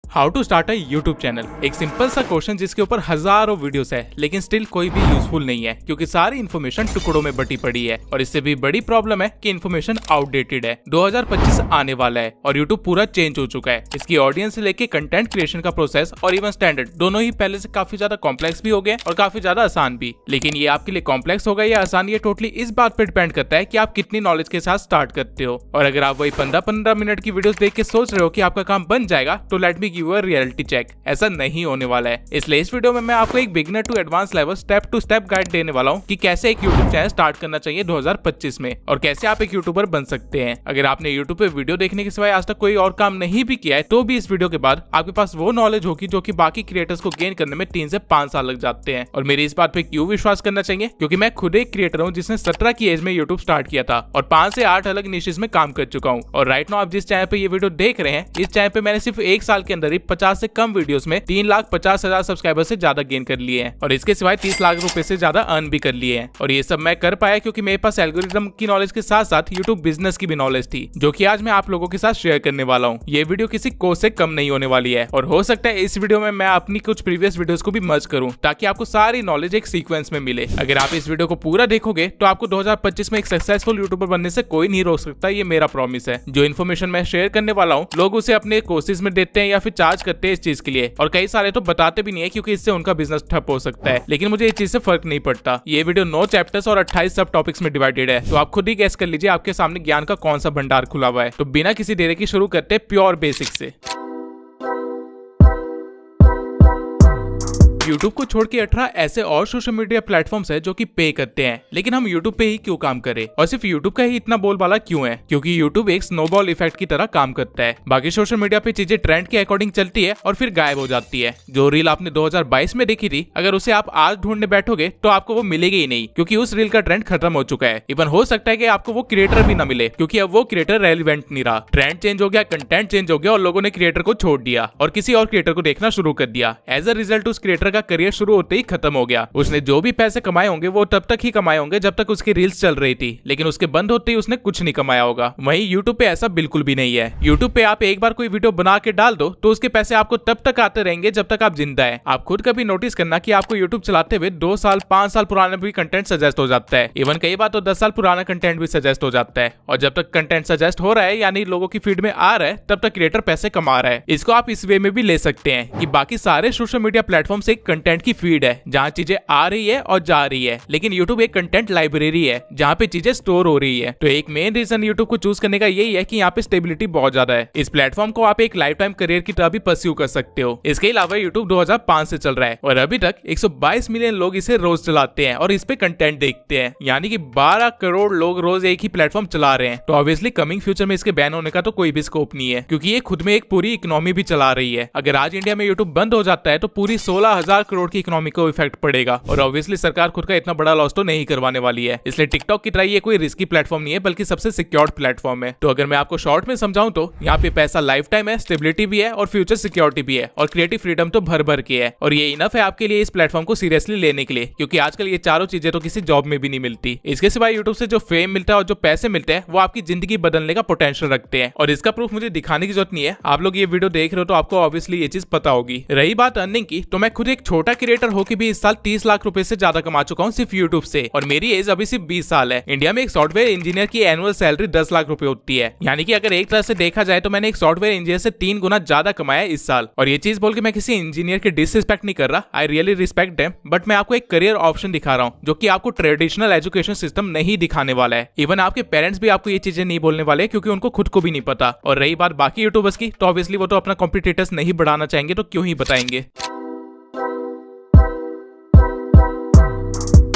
How to start a YouTube channel. एक simple सा question जिसके ऊपर हजारों वीडियोस है, लेकिन स्टिल कोई भी यूजफुल नहीं है क्योंकि सारी इन्फॉर्मेशन टुकड़ों में बटी पड़ी है। और इससे भी बड़ी प्रॉब्लम है कि इन्फॉर्मेशन आउटडेटेड है। 2025 आने वाला है और यूट्यूब पूरा चेंज हो चुका है। इसकी ऑडियंस से लेके कंटेंट क्रिएशन का प्रोसेस और इवन स्टैंडर्ड दोनों ही पहले से काफी ज्यादा कॉम्प्लेक्स भी हो गए और काफी ज्यादा आसान भी। लेकिन ये आपके लिए कॉम्प्लेक्स होगा या आसान, ये टोटली इस बात पर डिपेंड करता है कि आप कितनी नॉलेज के साथ स्टार्ट करते हो। और अगर आप वही 15-15 मिनट की वीडियोस देख के सोच रहे हो कि आपका काम बन जाएगा, तो let me give you a reality check. ऐसा नहीं होने वाला है। इसलिए इस वीडियो में मैं आपको एक beginner to advance level step to step guide देने वाला हूँ कि कैसे एक यूट्यूब चैनल स्टार्ट करना चाहिए 2025 में और कैसे आप एक यूट्यूबर बन सकते हैं। अगर आपने यूट्यूब पे वीडियो देखने के सिवाय आज तक कोई और काम नहीं भी किया है, तो भी इस वीडियो के बाद आपके पास वो नॉलेज होगी जो कि बाकी क्रिएटर्स को गेन करने में 3 से 5 साल लग जाते हैं। और मेरी इस बात पे क्यों विश्वास करना चाहिए, क्योंकि मैं खुद एक क्रिएटर हूँ जिसने 17 की एज में यूट्यूब स्टार्ट किया था और 5 से 8 अलग निशेस में काम कर चुका हूँ। और राइट नाउ आप जिस चैनल पे ये वीडियो देख रहे हैं, इस चैनल पे मैंने सिर्फ 1 साल के अंदर ही 50 से कम वीडियोस में 3,50,000 सब्सक्राइबर से ज्यादा गेन कर लिए हैं और इसके सिवाय 30 लाख रुपए से ज्यादा अर्न भी कर लिए हैं। और ये सब मैं कर पाया क्योंकि मेरे पास एल्गोरिथम की नॉलेज के साथ साथ यूट्यूब बिजनेस की भी नॉलेज थी, जो कि आज मैं आप लोगों के साथ शेयर करने वाला हूँ। ये वीडियो किसी कोर्स से कम नहीं होने वाली है और हो सकता है इस वीडियो में मैं अपनी कुछ प्रीवियस वीडियोस को भी मर्ज करूँ ताकि आपको सारी नॉलेज एक सीक्वेंस में मिले। अगर आप इस वीडियो को पूरा देखोगे तो आपको 2025 में एक सक्सेसफुल यूट्यूबर बनने से कोई नहीं रोक सकता, ये मेरा प्रॉमिस है। जो इन्फॉर्मेशन मैं शेयर करने वाला हूँ, लोग उसे अपने कोर्सेज में देते हैं या फिर चार्ज करते हैं इस चीज के लिए, और कई सारे तो बताते भी नहीं है क्योंकि इससे उनका बिजनेस ठप हो सकता है। लेकिन मुझे इस चीज से फर्क नहीं पड़ता। ये वीडियो 9 चैप्टर्स और 28 सब टॉपिक्स में डिवाइडेड है, तो आप खुद ही गैस कर लीजिए आपके सामने ज्ञान का कौन सा भंडार खुला हुआ है। तो बिना किसी देरी के शुरू करते हैं प्योर बेसिक से। YouTube को छोड़ के 18 ऐसे और सोशल मीडिया प्लेटफॉर्म्स है जो कि पे करते हैं, लेकिन हम YouTube पे ही क्यों काम करें और सिर्फ YouTube का ही इतना बोलबाला क्यों है? क्योंकि YouTube एक स्नोबॉल इफेक्ट की तरह काम करता है। बाकी सोशल मीडिया पे चीजें ट्रेंड के अकॉर्डिंग चलती है और फिर गायब हो जाती है। जो रील आपने 2022 में देखी थी, अगर उसे आप आज ढूंढने बैठोगे तो आपको वो मिलेगी ही नहीं, क्योंकि उस रील का ट्रेंड खत्म हो चुका है। इवन हो सकता है कि आपको वो क्रिएटर भी ना मिले क्योंकि अब वो क्रिएटर रेलिवेंट नहीं रहा। ट्रेंड चेंज हो गया, कंटेंट चेंज हो गया और लोगों ने क्रिएटर को छोड़ दिया और किसी और क्रिएटर को देखना शुरू कर दिया। एज अ रिजल्ट उस क्रिएटर का करियर शुरू होते खत्म हो गया। उसने जो भी पैसे कमाए होंगे वो तब तक ही कमाए होंगे जब तक उसकी रील्स चल रही थी, लेकिन उसके बंद होते ही उसने कुछ नहीं कमाया होगा। वहीं YouTube पे ऐसा बिल्कुल भी नहीं है। YouTube पे आप एक बार कोई वीडियो बना के डाल दो तो उसके पैसे आपको तब तक आते रहेंगे जब तक आप जिंदा है। आप खुद कभी नोटिस करना कि आपको YouTube चलाते हुए 2 साल 5 साल पुराना भी कंटेंट सजेस्ट हो जाता है। इवन कई बार तो 10 साल पुराना कंटेंट भी सजेस्ट हो जाता है। और जब तक कंटेंट सजेस्ट हो रहा है, यानी लोगों की फीड में आ रहा है, तब तक क्रिएटर पैसे कमा रहा है। इसको आप इस वे में भी ले सकते हैं कि बाकी सारे सोशल मीडिया प्लेटफॉर्म एक कंटेंट की फीड है जहाँ चीजें आ रही है और जा रही है, लेकिन YouTube एक कंटेंट लाइब्रेरी है जहाँ पे चीजें स्टोर हो रही है। तो एक मेन रीजन YouTube को चूज करने का यही है कि यहाँ पे स्टेबिलिटी बहुत ज्यादा है। इस प्लेटफॉर्म को आप एक लाइफ टाइम करियर की तरह भी परस्यू कर सकते हो। इसके अलावा YouTube 2005 से चल रहा है और अभी तक 122 मिलियन लोग इसे रोज चलाते हैं और इस पे कंटेंट देखते हैं, यानी कि 12 करोड़ लोग रोज एक ही प्लेटफॉर्म चला रहे हैं। तो ऑब्वियसली कमिंग फ्यूचर में इसके बैन होने का तो कोई भी स्कोप नहीं है, क्योंकि ये खुद में एक पूरी इकोनॉमी भी चला रही है। अगर आज इंडिया में YouTube बंद हो जाता है तो पूरी 16,000 करोड़ की इकोनॉमी को इफेक्ट पड़ेगा और ऑब्वियसली सरकार खुद का इतना बड़ा लॉस तो नहीं करवाने वाली है। इसलिए टिकटॉक की तरह ये कोई रिस्की प्लेटफॉर्म नहीं है, बल्कि सबसे सिक्योर्ड प्लेटफॉर्म है। तो अगर मैं आपको शॉर्ट में समझाऊं तो यहाँ पे पैसा लाइफ टाइम है, स्टेबिलिटी भी है और फ्यूचर सिक्योरिटी भी है और क्रिएटिव फ्रीडम तो भर भर के है। और ये इनफ है आपके लिए इस प्लेटफॉर्म को सीरियसली लेने के लिए, क्योंकि आजकल ये चारों चीजें तो किसी जॉब में भी नहीं मिलती। इसके सिवाय यूट्यूब से जो फेम मिलता है और जो पैसे मिलते हैं वो आपकी जिंदगी बदलने का पोटेंशियल रखते हैं। और इसका प्रूफ मुझे दिखाने की जरूरत नहीं है, आप लोग ये वीडियो देख रहे हो तो आपको ऑब्वियसली ये चीज पता होगी। रही बात अर्निंग की, तो मैं खुद एक छोटा क्रिएटर होकर भी इस साल 30 लाख रुपए से ज्यादा कमा चुका हूँ सिर्फ YouTube से, और मेरी एज अभी सिर्फ 20 साल है। इंडिया में एक सॉफ्टवेयर इंजीनियर की एनुअल सैलरी 10 लाख रुपए होती है, यानी कि अगर एक तरह से देखा जाए तो मैंने एक सॉफ्टवेयर इंजीनियर से 3 गुना ज्यादा कमाया इस साल। और ये चीज बोल के मैं किसी इंजीनियर की डिसरिस्पेक्ट नहीं कर रहा, I really respect them, but मैं आपको एक करियर ऑप्शन दिखा रहा हूँ जो कि आपको ट्रेडिशनल एजुकेशन सिस्टम नहीं दिखाने वाला है। इवन आपके पेरेंट्स भी आपको ये चीजें नहीं बोलने वाले क्योंकि उनको खुद को भी नहीं पता। और रही बात बाकी यूट्यूबर्स की, तो ऑब्वियसली वो तो अपना कॉम्पिटिटर्स नहीं बढ़ाना चाहेंगे, तो क्यों ही बताएंगे।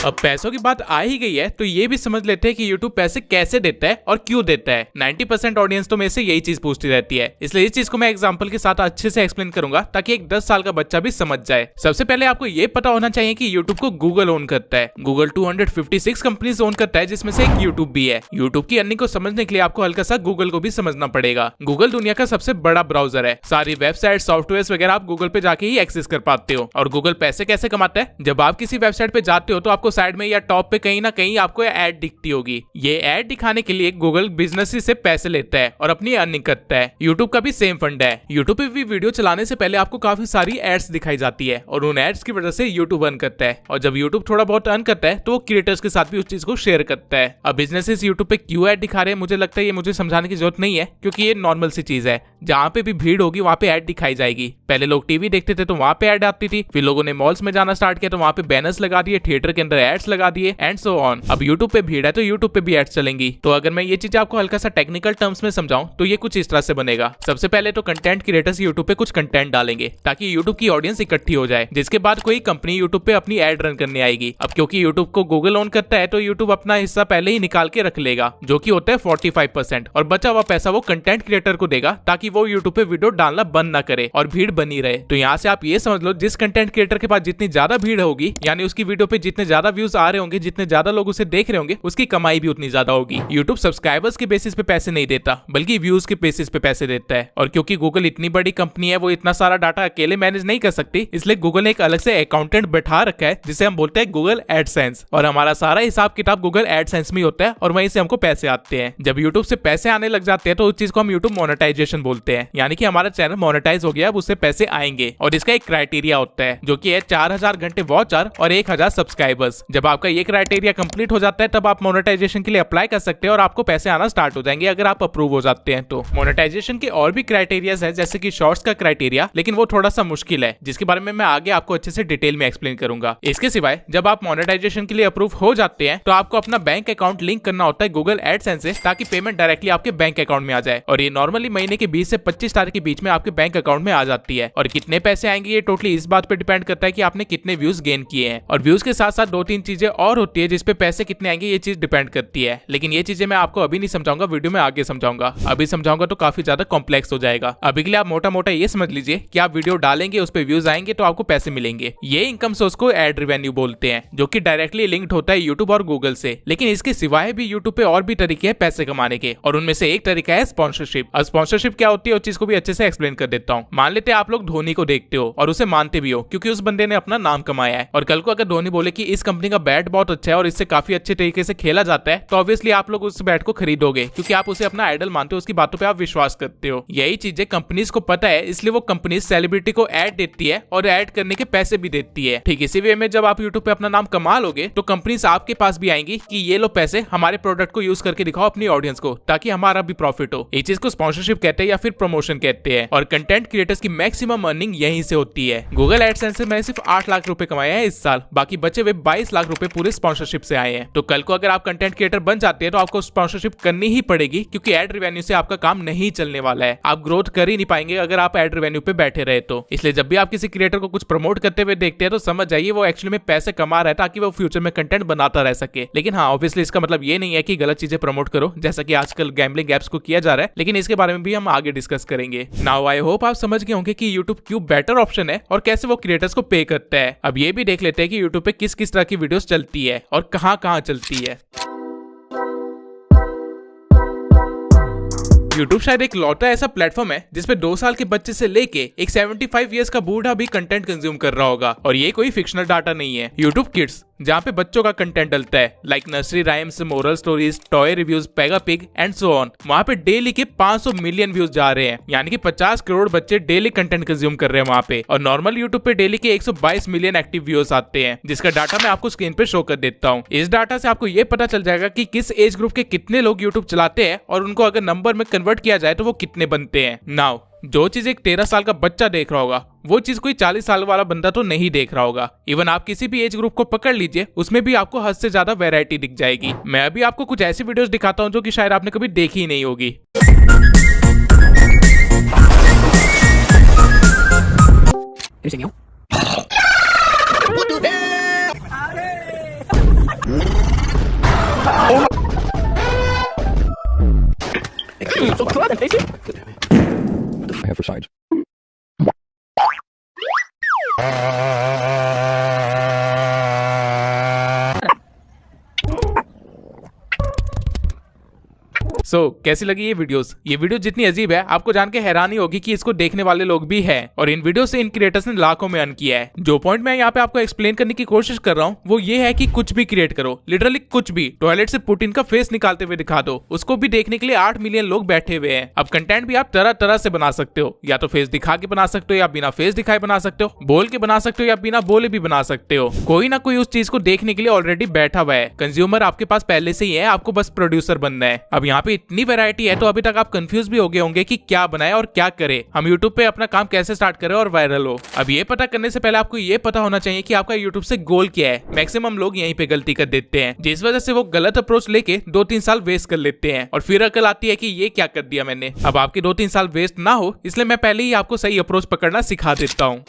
अब पैसों की बात आ ही गई है तो ये भी समझ लेते हैं कि YouTube पैसे कैसे देता है और क्यों देता है। 90% ऑडियंस तो मेरे से यही चीज पूछती रहती है, इसलिए इस चीज को मैं एग्जांपल के साथ अच्छे से एक्सप्लेन करूंगा ताकि एक 10 साल का बच्चा भी समझ जाए। सबसे पहले आपको ये पता होना चाहिए कि YouTube को Google ओन करता है। Google 256 कंपनीज ओन करता है, जिसमें से एक YouTube भी है। YouTube की अर्निंग को समझने के लिए आपको हल्का सा Google को भी समझना पड़ेगा। Google दुनिया का सबसे बड़ा ब्राउजर है। सारी वेबसाइट, सॉफ्टवेयर वगैरह आप Google पे जाके ही एक्सेस कर पाते हो। और Google पैसे कैसे कमाता है? जब आप किसी वेबसाइट पे जाते हो तो आपको साइड में या टॉप पे कहीं ना कहीं आपको एड दिखती होगी। ये एड दिखाने के लिए गूगल बिजनेस से पैसे लेता है और अपनी अर्निंग करता है। यूट्यूब का भी सेम फंड है। यूट्यूब पे भी वीडियो चलाने से पहले आपको काफी सारी एड्स दिखाई जाती है और उन एड्स की वजह से यूट्यूब अर्न करता है, और जब यूट्यूब थोड़ा बहुत अर्न करता है तो वो क्रिएटर्स के साथ भी उस चीज को शेयर करता है। अब बिजनेसेस यूट्यूब पे क्यों एड दिखा रहे हैं, मुझे लगता है ये मुझे समझाने की जरूरत नहीं है, क्योंकि ये नॉर्मल सी चीज है। जहाँ पे भी भीड़ होगी वहाँ पे एड दिखाई जाएगी। पहले लोग टीवी देखते थे तो वहाँ पे एड आती थी, फिर लोगों ने मॉल्स में जाना स्टार्ट किया तो वहाँ पे बैनर्स लगा दिए, थिएटर के अंदर एड्स लगा दिए एंड सो ऑन। अब यूट्यूब पे भीड़ है तो यूट्यूब पे भी एड्स चलेंगी। तो अगर मैं ये चीज आपको हल्का सा टेक्निकल टर्म्स में समझाऊं तो ये कुछ इस तरह से बनेगा। सबसे पहले तो कंटेंट क्रिएटर्स यूट्यूब पे कुछ कंटेंट डालेंगे ताकि यूट्यूब की ऑडियंस इकट्ठी हो जाए, जिसके बाद कोई कंपनी यूट्यूब पे अपनी एड रन करने आएगी। अब क्योंकि यूट्यूब को गूगल ओन करता है तो यूट्यूब अपना हिस्सा पहले ही निकाल के रख लेगा, जो कि होता है 45%, और बचा हुआ पैसा वो कंटेंट क्रिएटर को देगा ताकि वो यूट्यूब पे वीडियो डालना बंद ना करे और भीड़ बनी रहे। तो यहाँ से आप ये समझ लो, जिस कंटेंट क्रिएटर के पास जितनी ज्यादा भीड़ होगी, यानी उसकी वीडियो पे जितने ज्यादा व्यूज आ रहे होंगे, जितने ज्यादा लोग उसे देख रहे होंगे, उसकी कमाई भी उतनी ज्यादा होगी। यूट्यूब सब्सक्राइबर्स के बेसिस पे पैसे नहीं देता, बल्कि व्यूज के बेसिस पे पैसे देता है। और क्योंकि गूगल इतनी बड़ी कंपनी है, वो इतना सारा डाटा अकेले मैनेज नहीं कर सकती, इसलिए गूगल ने एक अलग से अकाउंटेंट बैठा रखा है जिसे हम बोलते हैं गूगल एडसेंस, और हमारा सारा हिसाब किताब गूगल एडसेंस में होता है और वहीं से हमको पैसे आते हैं। जब यूट्यूब से पैसे आने लग जाते हैं तो उस चीज को हम यूट्यूब मोनेटाइजेशन बोलते हैं, यानी कि हमारा चैनल मोनेटाइज हो गया, अब उससे पैसे आएंगे। और इसका एक क्राइटेरिया होता है जो कि है 4000 घंटे वॉच आवर और 1000 सब्सक्राइबर्स। जब आपका ये क्राइटेरिया कंप्लीट हो जाता है तब आप मोनेटाइजेशन के लिए अप्लाई कर सकते हैं और आपको पैसे आना स्टार्ट हो जाएंगे अगर आप अप्रूव हो जाते हैं तो। मोनेटाइजेशन के और भी क्राइटेरियाज है, जैसे कि शॉर्ट्स का क्राइटेरिया, लेकिन वो थोड़ा सा मुश्किल है, जिसके बारे में मैं आगे आपको अच्छे से डिटेल में एक्सप्लेन करूंगा। इसके सिवाय जब आप मोनेटाइजेशन के लिए अप्रूव हो जाते हैं तो आपको अपना बैंक अकाउंट लिंक करना होता है गूगल एडसेंस से, ताकि पेमेंट डायरेक्टली आपके बैंक अकाउंट में आ जाए। और ये नॉर्मली महीने के 20 से 25 तारीख के बीच में आपके बैंक अकाउंट में आ जाती है। और कितने पैसे आएंगे ये टोटली इस बात पे डिपेंड करता है कि आपने कितने व्यूज गेन किए हैं। और व्यूज के साथ साथ 2-3 चीजें और होती है जिसपे पैसे कितने आएंगे ये चीज डिपेंड करती है, लेकिन ये चीजें मैं आपको अभी नहीं समझाऊंगा, वीडियो में आगे समझाऊंगा। अभी समझाऊंगा तो काफी ज्यादा कॉम्प्लेक्स हो जाएगा। अभी के लिए आप मोटा मोटा ये समझ लीजिए कि आप वीडियो डालेंगे, उस पर व्यूज आएंगे तो आपको पैसे मिलेंगे। ये इनकम सोर्स को एड रेवेन्यू बोलते हैं, जो कि डायरेक्टली लिंक्ड होता है यूट्यूब और गूगल से। लेकिन इसके सिवाय भी यूट्यूब पे और भी तरीके हैं पैसे कमाने के, और उनमें से एक तरीका है स्पॉन्सरशिप। अब स्पॉन्सरशिप क्या होती है उस चीज को भी अच्छे से एक्सप्लेन कर देता हूँ। मान लेते हैं आप लोग धोनी को देखते हो और उसे मानते भी हो, क्योंकि उस बंदे ने अपना नाम कमाया है। और कल को अगर धोनी बोले कि इस कंपनी का बैट बहुत अच्छा है और इससे काफी अच्छे तरीके से खेला जाता है, तो ऑब्वियसली आप लोग उस बैट को खरीदोगे, क्योंकि आप उसे अपना आइडल मानते हो, उसकी बातों पे आप विश्वास करते हो। यही चीजें कंपनीज को पता है, इसलिए वो कंपनी सेलिब्रिटी को ऐड देती है और ऐड करने के पैसे भी देती है। ठीक इसी वे में जब आप यूट्यूब पे अपना नाम कमा लोगे तो कंपनीज आपके पास भी आएंगी कि ये लो पैसे, हमारे प्रोडक्ट को यूज करके दिखाओ अपनी ऑडियंस को, ताकि हमारा भी प्रॉफिट हो। इस चीज को स्पॉन्सरशिप कहते हैं या फिर प्रमोशन कहते हैं। और कंटेंट क्रिएटर्स की मैक्सिमम अर्निंग यहीं से होती है। गूगल एडसेंस से मैंने सिर्फ 8 लाख रुपए कमाए हैं इस साल, बाकी बचे हुए 22 लाख रुपए पूरे स्पॉन्सरशिप से आए हैं। तो कल को अगर आप कंटेंट क्रिएटर बन जाते हैं तो आपको स्पॉन्सरशिप करनी ही पड़ेगी, क्योंकि एड रेवेन्यू से आपका काम नहीं चलने वाला है। आप ग्रोथ कर ही नहीं पाएंगे अगर आप एड रेवेन्यू पे बैठे रहे तो। इसलिए जब भी आप किसी क्रिएटर को कुछ प्रमोट करते हुए देखते हैं तो समझ जाइए वो एक्चुअली में पैसे कमा रहा है ताकि वो फ्यूचर में कंटेंट बनाता रह सके। लेकिन हाँ, ऑब्वियसली इसका मतलब ये नहीं है कि गलत चीजें प्रमोट करो, जैसा कि आजकल गैम्बलिंग एप्स को किया जा रहा है, लेकिन इसके बारे में भी हम आगे डिस्कस करेंगे। नाउ आई होप आप समझ गए होंगे कि यूट्यूब क्यों बेटर ऑप्शन है और कैसे वो क्रिएटर्स को पे करता है। अब ये भी देख लेते हैं कि यूट्यूब पे किस किस तरह की वीडियोस चलती है और कहां कहां चलती है। यूट्यूब शायद एक लौटा ऐसा प्लेटफॉर्म है जिसपे 2 साल के बच्चे से लेके एक 75 इयर्स का बूढ़ा भी कंटेंट कंज्यूम कर रहा होगा। और ये कोई फिक्शनल डाटा नहीं है। यूट्यूब किड्स, जहाँ पे बच्चों का कंटेंट डलता है, like nursery rhymes, moral stories, toy reviews, Pega pig and so on, वहाँ पे डेली के 500 मिलियन व्यूज जा रहे हैं, यानी कि 50 करोड़ बच्चे डेली कंटेंट कंज्यूम कर रहे हैं वहाँ पे। और नॉर्मल यूट्यूब पे डेली के 122 मिलियन एक्टिव व्यूअर्स आते हैं, जिसका डाटा मैं आपको स्क्रीन पे शो कर देता हूँ। इस डाटा से आपको ये पता चल जाएगा कि किस एज ग्रुप के कितने लोग यूट्यूब चलाते हैं और उनको अगर नंबर में कन्वर्ट किया जाए तो वो कितने बनते हैं। नाउ जो चीज एक 13 साल का बच्चा देख रहा होगा, वो चीज कोई 40 साल वाला बंदा तो नहीं देख रहा होगा। इवन आप किसी भी एज ग्रुप को पकड़ लीजिए, उसमें भी आपको हद से ज्यादा वैरायटी दिख जाएगी। मैं अभी आपको कुछ ऐसी वीडियोस दिखाता हूँ जो कि शायद आपने कभी देखी ही नहीं होगी। I have for sides. कैसी लगी ये वीडियोस? ये वीडियो जितनी अजीब है आपको जान के हैरानी होगी कि इसको देखने वाले लोग भी हैं और इन वीडियो से इन क्रिएटर्स ने लाखों में अर्न किया है। जो पॉइंट मैं यहाँ पे आपको एक्सप्लेन करने की कोशिश कर रहा हूँ वो ये है कि कुछ भी क्रिएट करो, लिटरली कुछ भी। टॉयलेट से पुतिन का फेस निकालते हुए दिखा दो, उसको भी देखने के लिए 8 मिलियन लोग बैठे हुए हैं। अब कंटेंट भी आप तरह तरह से बना सकते हो, या तो फेस दिखा के बना सकते हो, या बिना फेस दिखाए बना सकते हो, बोल के बना सकते हो, या बिना बोले भी बना सकते हो। कोई ना कोई उस चीज को देखने के लिए ऑलरेडी बैठा हुआ है। कंज्यूमर आपके पास पहले से ही है, आपको बस प्रोड्यूसर बनना है। अब यहाँ पे इतनी वैरायटी है तो अभी तक आप कंफ्यूज भी हो गए होंगे कि क्या बनाए और क्या करे, हम यूट्यूब पे अपना काम कैसे स्टार्ट करें और वायरल हो। अब ये पता करने से पहले आपको ये पता होना चाहिए कि आपका यूट्यूब से गोल क्या है। मैक्सिमम लोग यहीं पे गलती कर देते हैं, जिस वजह से वो गलत अप्रोच लेके 2-3 साल वेस्ट कर लेते हैं और फिर अकल आती है कि ये क्या कर दिया मैंने। अब आपके 2-3 साल वेस्ट ना हो इसलिए मैं पहले ही आपको सही अप्रोच पकड़ना सिखा देता हूँ।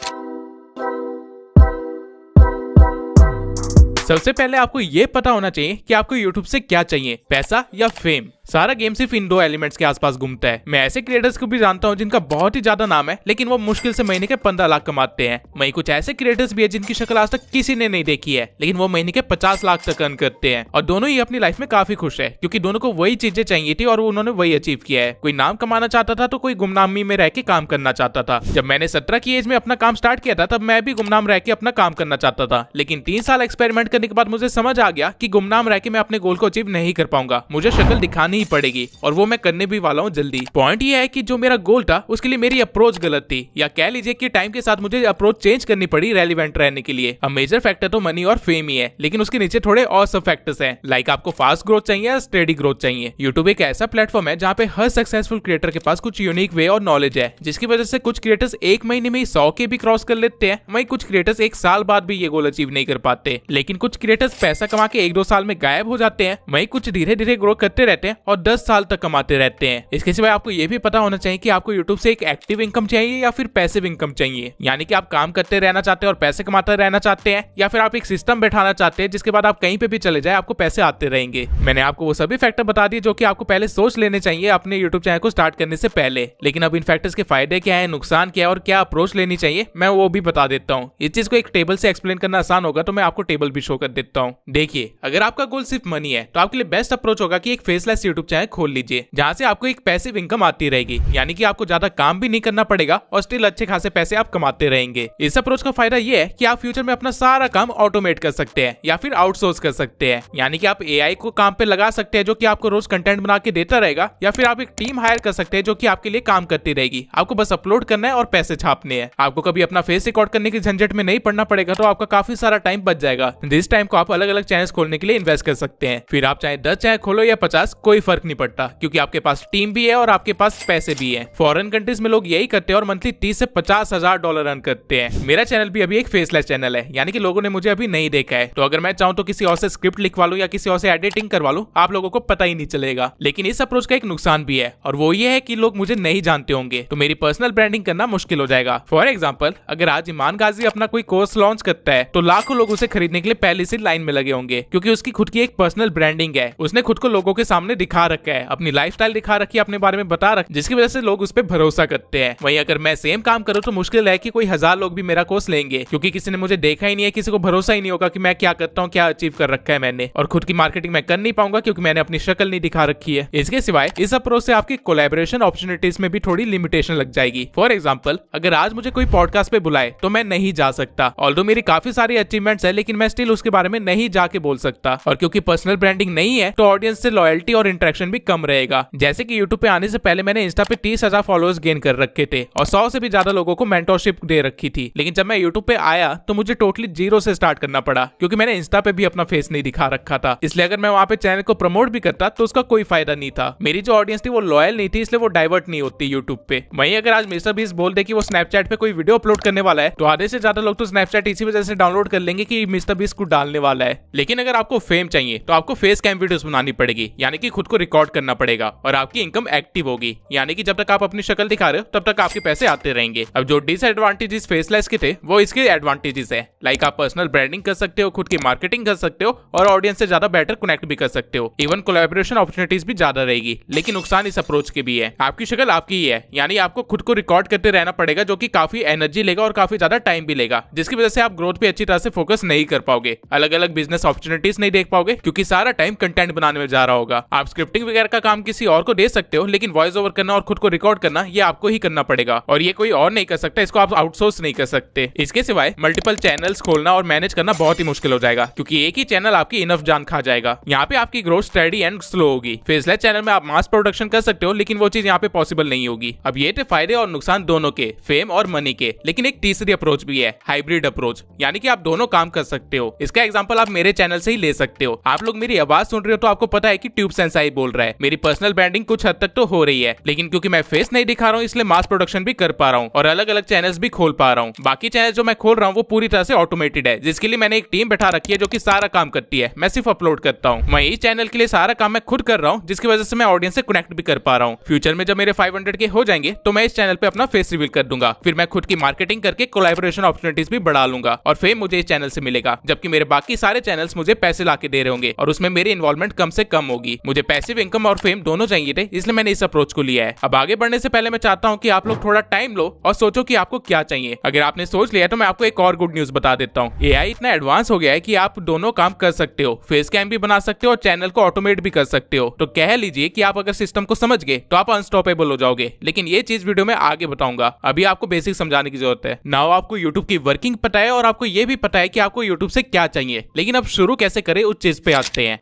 सबसे पहले आपको ये पता होना चाहिए कि आपको YouTube से क्या चाहिए, पैसा या फेम। सारा गेम सिर्फ इन 2 एलिमेंट्स के आसपास घूमता है। मैं ऐसे क्रिएटर्स को भी जानता हूँ जिनका बहुत ही ज्यादा नाम है लेकिन वो मुश्किल से महीने के 15 लाख कमाते हैं। वहीं कुछ ऐसे क्रिएटर्स भी है जिनकी शक्ल आज तक किसी ने नहीं देखी है लेकिन वो महीने के 50 लाख तक अर्न करते हैं और दोनों ही अपनी लाइफ में काफी खुश है क्योंकि दोनों को वही चीजें चाहिए थी और उन्होंने वही अचीव किया है। कोई नाम कमाना चाहता था तो कोई गुमनामी में रह के काम करना चाहता था। जब मैंने 17 की एज में अपना काम स्टार्ट किया था तब मैं भी गुमनाम रह के अपना काम करना चाहता था, लेकिन 3 साल एक्सपेरिमेंट करने के बाद मुझे समझ आ गया कि गुमनाम रह के मैं अपने गोल को अचीव नहीं कर पाऊंगा, मुझे शक्ल दिखानी ही पड़ेगी और वो मैं करने भी वाला हूँ जल्दी। पॉइंट ये है कि जो मेरा गोल था उसके लिए मेरी अप्रोच गलत थी, या कह लीजिए कि टाइम के साथ मुझे अप्रोच चेंज करनी पड़ी रेलिवेंट रहने के लिए। अब मेजर फैक्टर तो मनी और फेम ही है लेकिन उसके नीचे थोड़े और सब फैक्टर्स हैं, लाइक आपको फास्ट ग्रोथ चाहिए या स्टेडी ग्रोथ चाहिए। यूट्यूब एक ऐसा प्लेटफॉर्म है जहाँ पे हर सक्सेसफुल क्रिएटर के पास कुछ यूनिक वे और नॉलेज है, जिसकी वजह से कुछ क्रिएटर्स 1 महीने में 100 के भी क्रॉस कर लेते हैं। वहीं कुछ क्रिएटर्स 1 साल बाद भी ये गोल अचीव नहीं कर पाते। लेकिन कुछ क्रिएटर्स पैसा कमा के 1-2 साल में गायब हो जाते हैं, वहीं कुछ धीरे धीरे ग्रो करते रहते हैं और 10 साल तक कमाते रहते हैं। इसके सिवाय आपको ये भी पता होना चाहिए कि आपको यूट्यूब से एक एक्टिव इनकम चाहिए या फिर पैसिव इनकम चाहिए, यानी कि आप काम करते रहना चाहते हैं और पैसे कमाते रहना चाहते हैं, या फिर आप एक सिस्टम बैठाना चाहते हैं जिसके बाद आप कहीं पे भी चले जाए आपको पैसे आते रहेंगे। मैंने आपको वो सभी फैक्टर बता दिए जो कि आपको पहले सोच लेने चाहिए अपने यूट्यूब चैनल को स्टार्ट करने से पहले। लेकिन अब इन फैक्टर्स के फायदे क्या है, नुकसान क्या है और क्या अप्रोच लेनी चाहिए मैं वो भी बता देता हूँ। इस चीज को एक टेबल से एक्सप्लेन करना आसान होगा तो मैं आपको टेबल भी शो कर देता हूँ। देखिए, अगर आपका गोल सिर्फ मनी है तो आपके लिए बेस्ट अप्रोच होगा कि एक फेसलेस यूट्यूब चैनल खोल लीजिए जहां से आपको एक पैसिव इनकम आती रहेगी, यानी कि आपको ज्यादा काम भी नहीं करना पड़ेगा और स्टिल अच्छे खासे पैसे आप कमाते रहेंगे। इस अप्रोच का फायदा ये है कि आप फ्यूचर में अपना सारा काम ऑटोमेट कर सकते हैं या फिर आउटसोर्स कर सकते हैं, यानी कि आप एआई को काम पे लगा सकते हैं जो कि आपको रोज कंटेंट बना के देता रहेगा, या फिर आप एक टीम हायर कर सकते हैं जो कि आपके लिए काम करती रहेगी। आपको बस अपलोड करना है और पैसे छापने हैं। आपको कभी अपना फेस रिकॉर्ड करने की झंझट में नहीं पड़ना पड़ेगा तो आपका काफी सारा टाइम बच जाएगा। जिस टाइम को आप अलग अलग चैनल्स खोलने के लिए इन्वेस्ट कर सकते हैं। फिर आप चाहे 10 चैनल खोलो या 50, कोई फर्क नहीं पड़ता क्योंकि आपके पास टीम भी है और आपके पास पैसे भी है। फॉरेन कंट्रीज में लोग यही करते हैं और मंथली 30 से 50 हजार डॉलर अर्न करते हैं। मेरा चैनल भी अभी एक फेसलेस चैनल है, यानी कि लोगों ने मुझे अभी नहीं देखा है, तो अगर मैं चाहूँ तो किसी और से स्क्रिप्ट लिखवा लूं या किसी और से एडिटिंग करवा लूं, आप लोगों को पता ही नहीं चलेगा। लेकिन इस अप्रोच का एक नुकसान भी है और वो ये है कि लोग मुझे नहीं जानते होंगे तो मेरी पर्सनल ब्रांडिंग करना मुश्किल हो जाएगा। फॉर एग्जाम्पल, अगर आज ईमान गाजी अपना कोई कोर्स लॉन्च करता है तो लाखों लोग उसे खरीदने के लिए पहले से लाइन में लगे होंगे क्योंकि उसकी खुद की एक पर्सनल ब्रांडिंग है। उसने खुद को लोगों के सामने दिखा रखा है, अपनी लाइफस्टाइल दिखा रखी है, अपने बारे में बता रखा, जिसकी वजह से लोग उस पर भरोसा करते हैं। वहीं अगर मैं सेम काम करूं तो मुश्किल है कि कोई 1000 लोग भी मेरा कोर्स लेंगे क्योंकि किसी ने मुझे देखा ही नहीं है, किसी को भरोसा ही नहीं होगा कि मैं क्या करता हूं, क्या अचीव कर रखा है मैंने, और खुद की मार्केटिंग मैं कर नहीं पाऊंगा क्योंकि मैंने अपनी शक्ल नहीं दिखा रखी है। इसके सिवाय इस अप्रोच से आपकी कोलैबोरेशन अपॉर्चुनिटीज में भी थोड़ी लिमिटेशन लग जाएगी। फॉर एग्जांपल, अगर आज मुझे कोई पॉडकास्ट पे बुलाए तो मैं नहीं जा सकता, ऑल्दो मेरी काफी सारी अचीवमेंट्स है लेकिन मैं स्टिल उसके बारे में नहीं जाके बोल सकता। और क्योंकि पर्सनल ब्रांडिंग नहीं है तो ऑडियंस से लॉयल्टी और इंटरेक्शन भी कम रहेगा। जैसे कि यूट्यूब पे आने से पहले मैंने इंस्टा पे 30,000 फॉलोअर्स गेन कर रखे थे और 100 से भी ज्यादा लोगों को मेंटरशिप दे रखी थी, लेकिन जब मैं यूट्यूब पे आया तो मुझे टोटली जीरो से स्टार्ट करना पड़ा क्योंकि मैंने इंस्टा पे भी अपना फेस नहीं दिखा रखा था। इसलिए अगर मैं वहां पे चैनल को प्रमोट भी करता तो उसका कोई फायदा नहीं था। मेरी जो ऑडियंस थी वो लॉयल नहीं थी, इसलिए वो डाइवर्ट नहीं होती यूट्यूब पे। वहीं अगर आज मिस्टर बीस्ट बोल दे कि वो स्नैपचैट पे कोई वीडियो अपलोड करने वाला है तो आधे से ज्यादा लोग तो स्नैपचैट इसी वजह से डाउनलोड कर लेंगे कि मिस्टर बीस्ट को डालने वाला है। लेकिन अगर आपको फेम चाहिए तो आपको फेस कैम वीडियोस बनानी पड़ेगी, यानी कि खुद को रिकॉर्ड करना पड़ेगा और आपकी इनकम एक्टिव होगी, यानी कि जब तक आप अपनी शक्ल दिखा रहे हो तब तक आपके पैसे आते रहेंगे। अब जो डिसएडवांटेजेस फेसलेस के थे वो इसके एडवांटेजेस है, लाइक आप पर्सनल ब्रांडिंग कर सकते हो, खुद की मार्केटिंग कर सकते हो और ऑडियंस से ज्यादा बेटर कनेक्ट भी कर सकते हो। इवन कोलैबोरेशन अपॉर्चुनिटीज भी ज्यादा रहेगी। लेकिन नुकसान इस अप्रोच के भी है, आपकी शक्ल आपकी ही है, यानी आपको खुद को रिकॉर्ड करते रहना पड़ेगा जो कि काफी एनर्जी लेगा और काफी ज्यादा टाइम भी लेगा, जिसकी वजह से आप ग्रोथ पे अच्छी तरह से फोकस नहीं कर पाओगे, अलग अलग बिजनेस अपॉर्चुनिटीज नहीं देख पाओगे क्योंकि सारा टाइम कंटेंट बनाने में जा रहा होगा। आप स्क्रिप्टिंग वगैरह का काम किसी और को दे सकते हो, लेकिन वॉइस ओवर करना और खुद को रिकॉर्ड करना ये आपको ही करना पड़ेगा और ये कोई और नहीं कर सकता, इसको आप आउटसोर्स नहीं कर सकते। इसके सिवाय मल्टीपल चैनल्स खोलना और मैनेज करना बहुत ही मुश्किल हो जाएगा, क्योंकि एक ही चैनल आपकी इनफ जान खा जाएगा। यहाँ पे आपकी ग्रोथ स्टडी एंड स्लो होगी। फेसलेस चैनल में आप मास प्रोडक्शन कर सकते हो, लेकिन वो चीज यहाँ पे पॉसिबल नहीं होगी। अब ये थे फायदे और नुकसान दोनों के, फेम और मनी के। लेकिन एक तीसरी अप्रोच भी है, हाइब्रिड अप्रोच, यानी कि आप दोनों काम कर सकते हो। इसका एग्जांपल आप मेरे चैनल से ही ले सकते हो। आप लोग मेरी आवाज सुन रहे हो तो आपको पता है कि ट्यूब सेंसाई बोल रहा है। मेरी पर्सनल ब्रांडिंग कुछ हद तक तो हो रही है, लेकिन क्योंकि मैं फेस नहीं दिखा रहा हूँ इसलिए मास प्रोडक्शन भी कर पा रहा हूँ और अलग अलग चैनल्स भी खोल पा रहा हूँ। बाकी चैनल जो मैं खोल रहा हूँ वो पूरी तरह से ऑटोमेटेड है, जिसके लिए मैंने एक टीम बैठा रखी है जो कि सारा काम करती है। मैं सिर्फ अपलोड करता हूँ। मैं इस चैनल के लिए सारा काम मैं खुद कर रहा हूँ, जिसकी वजह से मैं ऑडियंस से कनेक्ट भी कर पा रहा हूँ। फ्यूचर में जब मेरे 500 के हो जाएंगे तो मैं इस चैनल पे अपना फेस रिवील कर दूंगा। फिर मैं खुद की मार्केटिंग करके कोलैबोरेशन अपॉर्चुनिटीज भी बढ़ा लूंगा और फेम मुझे इस चैनल से मिलेगा, जबकि मेरे बाकी सारे चैनल्स मुझे पैसे लाके दे रहे होंगे और उसमें मेरी इन्वॉल्वमेंट कम से कम होगी। मुझे पैसिव इनकम और फेम दोनों चाहिए थे, इसलिए मैंने इस अप्रोच को लिया है। अब आगे बढ़ने से पहले मैं चाहता हूँ कि आप लोग थोड़ा टाइम लो और सोचो कि आपको क्या चाहिए। अगर आपने सोच लिया तो मैं आपको एक और गुड न्यूज बता देता हूँ। एआई इतना एडवांस हो गया है कि आप दोनों काम कर सकते हो, फेस कैम भी बना सकते हो और चैनल को ऑटोमेट भी कर सकते हो। तो कह लीजिए कि आप अगर सिस्टम को समझ गए तो आप अनस्टॉपेबल हो जाओगे। लेकिन ये चीज वीडियो में आगे बताऊंगा, अभी आपको बेसिक समझाने की जरूरत है। नाउ आपको यूट्यूब की वर्किंग पता है और आपको ये भी पता है कि आपको यूट्यूब से क्या चाहिए, लेकिन अब शुरू कैसे करें उस चीज पे आते हैं।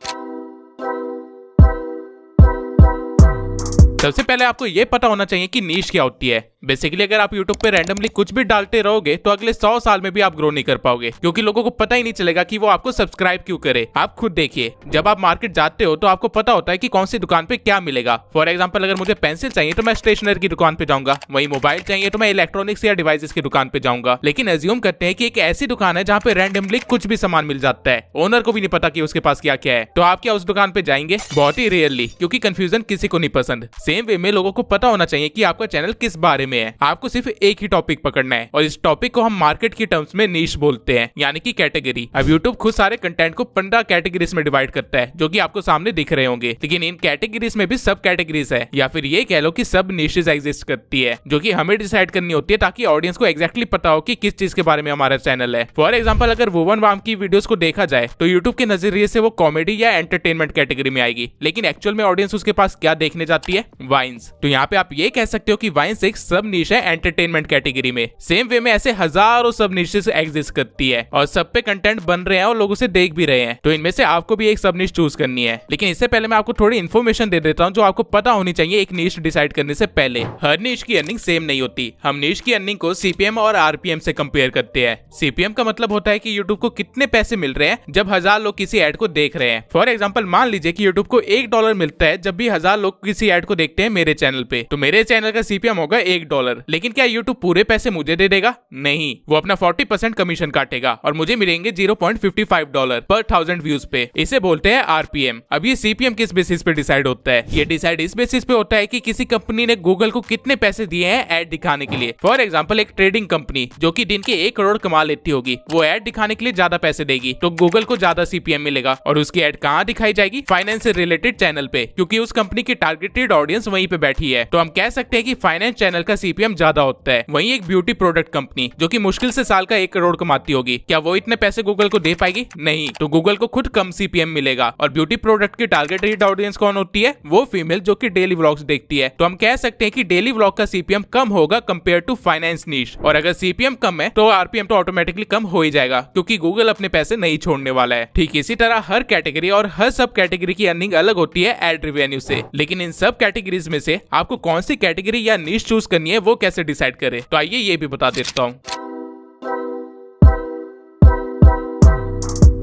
सबसे पहले आपको यह पता होना चाहिए कि नीश क्या होती है। बेसिकली अगर आप YouTube पे रैंडमली कुछ भी डालते रहोगे तो अगले 100 साल में भी आप ग्रो नहीं कर पाओगे, क्योंकि लोगों को पता ही नहीं चलेगा कि वो आपको सब्सक्राइब क्यों करे। आप खुद देखिए, जब आप मार्केट जाते हो तो आपको पता होता है कि कौन सी दुकान पे क्या मिलेगा। फॉर एग्जांपल अगर मुझे पेंसिल चाहिए तो मैं स्टेशनरी की दुकान पे जाऊंगा, वही मोबाइल चाहिए तो मैं इलेक्ट्रॉनिक्स या डिवाइसेस की दुकान पे जाऊंगा। लेकिन एज्यूम करते हैं कि एक ऐसी दुकान है जहाँ पे रैंडमली कुछ भी सामान मिल जाता है, ओनर को भी नहीं पता कि उसके पास क्या क्या है, तो आप क्या उस दुकान पे जाएंगे? बहुत ही रेयरली, क्योंकि कंफ्यूजन किसी को नहीं पसंद। सेम वे में लोगों को पता होना चाहिए कि आपका चैनल किस बारे में है। आपको सिर्फ एक ही टॉपिक पकड़ना है और इस टॉपिक को हम मार्केट की टर्म्स में नीश बोलते हैं, यानी कि कैटेगरी। अब YouTube खुद सारे कंटेंट को 15 कैटेगरीज में डिवाइड करता है, जो कि आपको सामने दिख रहे होंगे। लेकिन इन कैटेगरीज में भी सब कैटेगरीज है, या फिर ये कह लो कि सब निशेस एग्जिस्ट करती है, जो कि हमें डिसाइड करनी होती है ताकि ऑडियंस को एग्जैक्टली पता हो कि किस चीज के बारे में हमारा चैनल है। फॉर एग्जाम्पल अगर वुवन वाम की वीडियोस को देखा जाए तो यूट्यूब के नजरिए से वो कॉमेडी या एंटरटेनमेंट कैटेगरी में आएगी, लेकिन एक्चुअल में ऑडियंस उसके पास क्या देखने जाती है? वाइन्स। तो यहाँ पे आप ये कह सकते हो कि वाइन्स एक सब निश है एंटरटेनमेंट कैटेगरी में। सेम वे में ऐसे हजारों सब निशेस एग्जिस्ट करती है और सब पे कंटेंट बन रहे हैं और लोग उसे देख भी रहे हैं, तो इनमें से आपको भी एक सब निश चूज करनी है। लेकिन इससे पहले मैं आपको थोड़ी इन्फॉर्मेशन दे देता हूँ जो आपको पता होनी चाहिए एक निश डिसाइड करने से पहले। हर निश की अर्निंग सेम नहीं होती। हम निश की अर्निंग को सीपीएम और आरपीएम से कंपेयर करते हैं। सीपीएम का मतलब होता है कि यूट्यूब को कितने पैसे मिल रहे हैं जब 1000 लोग किसी एड को देख रहे हैं। फॉर एग्जाम्पल मान लीजिए कि यूट्यूब को $1 मिलता है जब भी 1000 लोग किसी एड को देखते हैं मेरे चैनल पे, तो मेरे चैनल का सीपीएम होगा $1। लेकिन क्या यूट्यूब पूरे पैसे मुझे दे देगा? नहीं, वो अपना 40% कमीशन काटेगा और मुझे मिलेंगे $0.55 पर 1000 व्यूज पे। इसे बोलते हैं आरपीएम। अब ये सीपीएम किस बेसिस पे डिसाइड होता है? ये डिसाइड इस बेसिस पे होता है कि किसी कंपनी ने गूगल को कितने पैसे दिए हैं एड दिखाने के लिए। फॉर एग्जाम्पल एक ट्रेडिंग कंपनी जो कि दिन के 1 करोड़ कमा लेती होगी, वो एड दिखाने के लिए ज्यादा पैसे देगी, तो गूगल को ज्यादा सीपीएम मिलेगा। और उसकी एड कहाँ दिखाई जाएगी? फाइनेंस से रिलेटेड चैनल पे, क्योंकि उस कंपनी की टारगेटेड ऑडियंस वहीं पे बैठी है। तो हम कह सकते हैं कि फाइनेंस चैनल का सीपीएम ज्यादा होता है। वहीं एक ब्यूटी प्रोडक्ट कंपनी जो कि मुश्किल से साल का 1 करोड़ कमाती होगी, क्या वो इतने पैसे गूगल को दे पाएगी? नहीं, तो गूगल को खुद कम सीपीएम मिलेगा। और ब्यूटी प्रोडक्ट की टारगेटेड ऑडियंस कौन होती है? वो फीमेल जो कि डेली व्लॉग्स देखती है। तो हम कह सकते हैं कि डेली व्लॉग का सीपीएम कम होगा कंपेयर टू फाइनेंस नीश। और अगर सीपीएम कम है तो आरपीएम तो ऑटोमेटिकली कम हो ही जाएगा, क्योंकि गूगल अपने पैसे नहीं छोड़ने वाला है। ठीक इसी तरह हर कैटेगरी और हर सब कैटेगरी की अर्निंग अलग होती है एड रेवेन्यू से। लेकिन इन सब कैटेगरीज में से आपको कौन सी कैटेगरी या नीश चूज करनी है वो कैसे डिसाइड करें, तो आइए ये भी बता देता हूँ।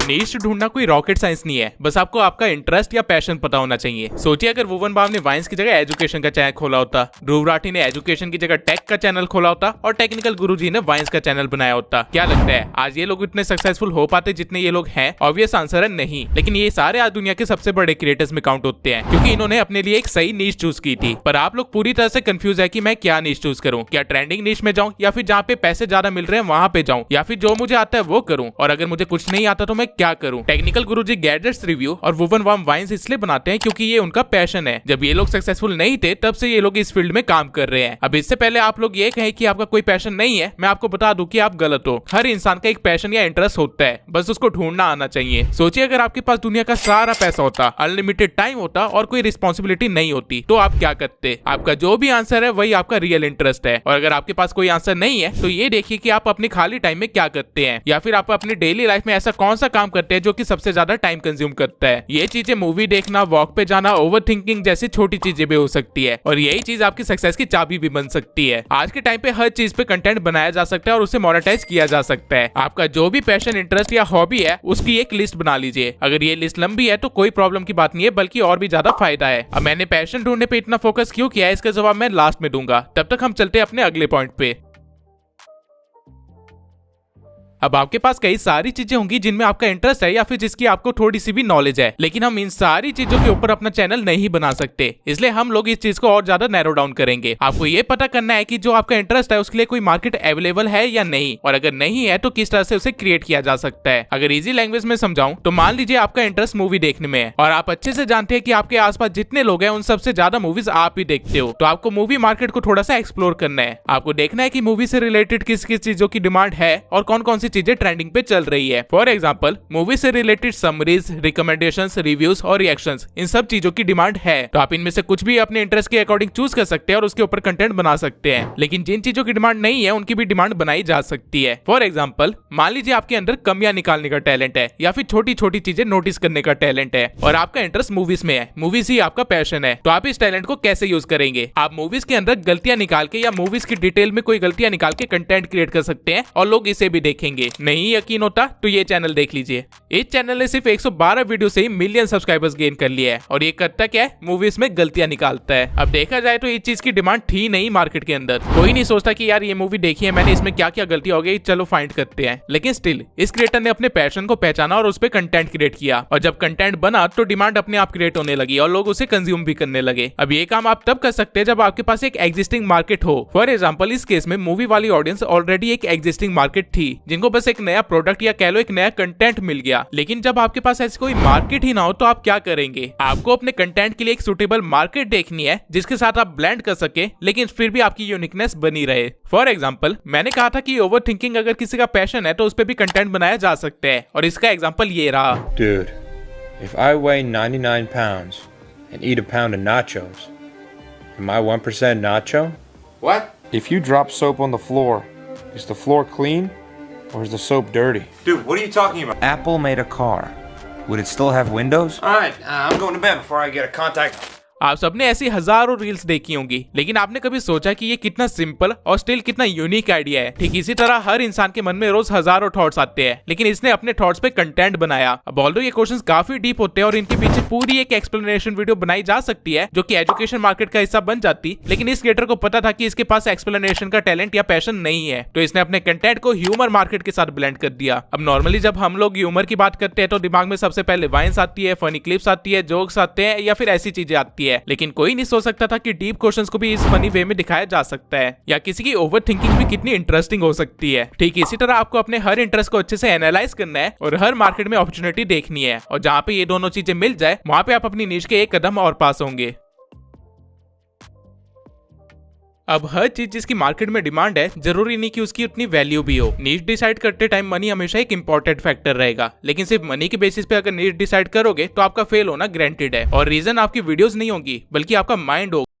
नीश ढूंढना कोई रॉकेट साइंस नहीं है, बस आपको आपका इंटरेस्ट या पैशन पता होना चाहिए। सोचिए अगर वुवन बाम ने वाइन्स की जगह एजुकेशन का चैनल खोला होता, ध्रुव राठी ने एजुकेशन की जगह टेक का चैनल खोला होता और टेक्निकल गुरुजी ने वाइन्स का चैनल बनाया होता, क्या लगता है आज ये लोग इतने सक्सेसफुल हो पाते जितने ये लोग हैं? ऑब्वियस आंसर है नहीं। लेकिन ये सारे आज दुनिया के सबसे बड़े क्रिएटर्स में काउंट होते हैं, क्योंकि इन्होंने अपने लिए एक सही नीश चूज की थी। पर आप लोग पूरी तरह से कंफ्यूज है कि मैं क्या नीश चूज करूं, क्या ट्रेंडिंग नीश में जाऊं या फिर जहाँ पे पैसे ज्यादा मिल रहे हैं वहां पे जाऊं, या फिर जो मुझे आता है वो करूं। और अगर मुझे कुछ नहीं आता तो मैं क्या करूं। टेक्निकल गुरुजी गैजेट्स रिव्यू और वुवन वार्म वाइन्स इसलिए बनाते हैं क्योंकि ये उनका पैशन है। जब ये लोग सक्सेसफुल नहीं थे तब से ये लोग इस फील्ड में काम कर रहे हैं। अब इससे पहले आप लोग ये कहें कि आपका कोई पैशन नहीं है, मैं आपको बता दूं कि आप गलत हो। हर इंसान का एक पैशन या इंटरेस्ट होता है, बस उसको ढूंढना आना चाहिए। सोचिए अगर आपके पास दुनिया का सारा पैसा होता, अनलिमिटेड टाइम होता और कोई रिस्पॉन्सिबिलिटी नहीं होती तो आप क्या करते। आपका जो भी आंसर है वही आपका रियल इंटरेस्ट है। और अगर आपके पास कोई आंसर नहीं है तो ये देखिए कि आप अपने खाली टाइम में क्या करते हैं, या फिर आप अपनी डेली लाइफ में ऐसा कौन सा काम करते हैं जो कि सबसे ज्यादा टाइम कंज्यूम करता है। ये चीजें मूवी देखना, वॉक पे जाना, ओवरथिंकिंग जैसी छोटी चीजें भी हो सकती है और यही चीज आपकी सक्सेस की चाबी भी बन सकती है। आज के टाइम पे हर चीज पे कंटेंट बनाया जा सकता है और उसे मोनेटाइज किया जा सकता है। आपका जो भी पैशन, इंटरेस्ट या हॉबी है उसकी एक लिस्ट बना लीजिए। अगर ये लिस्ट लंबी है तो कोई प्रॉब्लम की बात नहीं है, बल्कि और भी ज्यादा फायदा है। अब मैंने पैशन ढूंढने पे इतना फोकस क्यों किया है इसका जवाब मैं लास्ट में दूंगा। तब तक हम चलते हैं अपने अगले पॉइंट पे। अब आपके पास कई सारी चीजें होंगी जिनमें आपका इंटरेस्ट है या फिर जिसकी आपको थोड़ी सी भी नॉलेज है, लेकिन हम इन सारी चीजों के ऊपर अपना चैनल नहीं बना सकते। इसलिए हम लोग इस चीज को और ज्यादा नैरो डाउन करेंगे। आपको ये पता करना है कि जो आपका इंटरेस्ट है उसके लिए कोई मार्केट अवेलेबल है या नहीं, और अगर नहीं है तो किस तरह से उसे क्रिएट किया जा सकता है। अगर इजी लैंग्वेज में समझाऊं तो मान लीजिए आपका इंटरेस्ट मूवी देखने में है और आप अच्छे से जानते हैं कि आपके आसपास जितने लोग हैं उन सबसे ज्यादा मूवीज आप ही देखते हो, तो आपको मूवी मार्केट को थोड़ा सा एक्सप्लोर करना है। आपको देखना है कि मूवी से रिलेटेड किस किस चीजों की डिमांड है और कौन कौन सी चीजें ट्रेंडिंग पे चल रही है। फॉर एग्जाम्पल मूवी से रिलेटेड समरीज, रिकमेंडेशंस, रिव्यूज और रिएक्शंस, इन सब चीजों की डिमांड है। तो आप इनमें से कुछ भी अपने इंटरेस्ट के अकॉर्डिंग चूज कर सकते हैं और उसके ऊपर कंटेंट बना सकते हैं। लेकिन जिन चीजों की डिमांड नहीं है उनकी भी डिमांड बनाई जा सकती है। फॉर एग्जाम्पल मान लीजिए आपके अंदर कमियां निकालने का टैलेंट है या फिर छोटी छोटी चीजें नोटिस करने का टैलेंट है और आपका इंटरेस्ट मूवीज में है, मूवीज ही आपका पैशन है। तो आप इस टैलेंट को कैसे यूज करेंगे? आप मूवीज के अंदर गलतियां निकाल के या मूवीज की डिटेल में कोई गलतियां निकाल के कंटेंट क्रिएट कर सकते हैं और लोग इसे भी देखेंगे। नहीं यकीन होता तो ये चैनल देख लीजिए। इस चैनल ने सिर्फ 112 वीडियो से ही मिलियन सब्सक्राइबर्स गेन कर लिया है और ये करता क्या है? मूवीज में गलतियां निकालता है। अब देखा जाए तो इस चीज की डिमांड थी नहीं मार्केट के अंदर। कोई नहीं सोचता कि यार ये मूवी देखी है मैंने, इसमें क्या क्या गलती हो गई, चलो फाइंड करते हैं। लेकिन स्टिल इस क्रिएटर ने अपने पैशन को पहचाना और उस पर कंटेंट क्रिएट किया और जब कंटेंट बना तो डिमांड अपने आप क्रिएट होने लगी और लोग उसे कंज्यूम भी करने लगे। अब ये काम आप तब कर सकते हैं जब आपके पास एक एग्जिस्टिंग मार्केट हो। फॉर एग्जाम्पल इस केस में मूवी वाली ऑडियंस ऑलरेडी एक एग्जिस्टिंग मार्केट थी जिनको बस एक नया प्रोडक्ट या कह लो एक नया कंटेंट मिल गया। लेकिन जब आपके पास ऐसी कोई मार्केट ही ना हो तो आप क्या करेंगे? आपको अपने कंटेंट के लिए एक सुटेबल मार्केट देखनी है जिसके साथ आप ब्लेंड कर सके लेकिन फिर भी आपकी यूनिकनेस बनी रहे। फॉर एग्जाम्पल मैंने कहा था कि ओवरथिंकिंग अगर किसी का पैशन है तो उस पर भी कंटेंट बनाया जा सकता है और इसका एग्जाम्पल ये रहा। Dude, if I weigh 99 pounds and eat a pound of nachos, am I 1% nacho? What? If you drop soap on the floor, is the floor clean or is the soap dirty? Dude, what are you talking about? Apple made a car. Would it still have windows? Alright, I'm going to bed before I get a contact. आप सबने ऐसी हजारों reels देखी होंगी, लेकिन आपने कभी सोचा कि ये कितना सिंपल और स्टिल कितना यूनिक आइडिया है? ठीक इसी तरह हर इंसान के मन में रोज हजारों थॉट्स आते हैं, लेकिन इसने अपने थॉट्स पे कंटेंट बनाया। अब ऑल्दो ये क्वेश्चंस काफी डीप होते हैं और इनके पीछे पूरी एक एक्सप्लेनेशन वीडियो बनाई जा सकती है जो कि एजुकेशन मार्केट का हिस्सा बन जाती, लेकिन इस क्रिएटर को पता था कि इसके पास एक्सप्लेनेशन का टैलेंट या पैशन नहीं है, तो इसने अपने कंटेंट को ह्यूमर मार्केट के साथ ब्लेंड कर दिया। अब नॉर्मली जब हम लोग ह्यूमर की बात करते हैं तो दिमाग में सबसे पहले वाइन्स आती है, फनी क्लिप्स आती है, जोक्स आते हैं या फिर ऐसी चीजें आती है, लेकिन कोई नहीं सोच सकता था कि डीप क्वेश्चंस को भी इस फनी वे में दिखाया जा सकता है या किसी की ओवरथिंकिंग भी कितनी इंटरेस्टिंग हो सकती है। ठीक इसी तरह आपको अपने हर इंटरेस्ट को अच्छे से एनालाइज करना है और हर मार्केट में अपॉर्चुनिटी देखनी है और जहां पे ये दोनों चीजें मिल जाए वहां पे आप अपनी नीश के एक कदम और पास होंगे। अब हर चीज जिसकी मार्केट में डिमांड है जरूरी नहीं कि उसकी उतनी वैल्यू भी हो। नीश डिसाइड करते टाइम मनी हमेशा एक इंपॉर्टेंट फैक्टर रहेगा, लेकिन सिर्फ मनी के बेसिस पे अगर नीश डिसाइड करोगे तो आपका फेल होना ग्रांटेड है और रीजन आपकी वीडियोस नहीं होगी बल्कि आपका माइंड होगा।